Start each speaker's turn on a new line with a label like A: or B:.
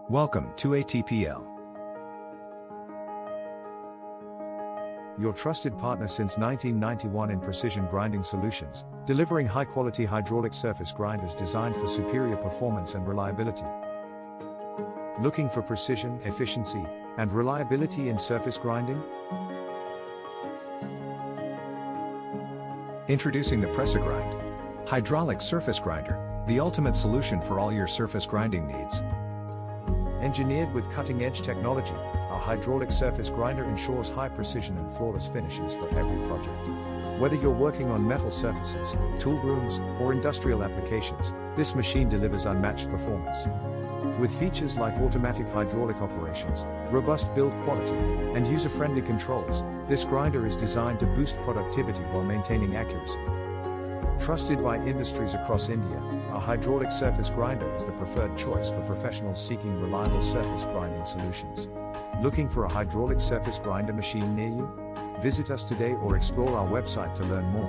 A: Welcome to ATPL, your trusted partner since 1991 in precision grinding solutions, delivering high-quality hydraulic surface grinders designed for superior performance and reliability. Looking for precision, efficiency, and reliability in surface grinding? Introducing the PRECIGRIND Hydraulic Surface Grinder, the ultimate solution for all your surface grinding needs. Engineered with cutting-edge technology, our hydraulic surface grinder ensures high precision and flawless finishes for every project. Whether you're working on metal surfaces, tool rooms, or industrial applications, this machine delivers unmatched performance. With features like automatic hydraulic operations, robust build quality, and user-friendly controls, this grinder is designed to boost productivity while maintaining accuracy. Trusted by industries across India, our hydraulic surface grinder is the preferred choice for professionals seeking reliable surface grinding solutions. Looking for a hydraulic surface grinder machine near you? Visit us today or explore our website to learn more.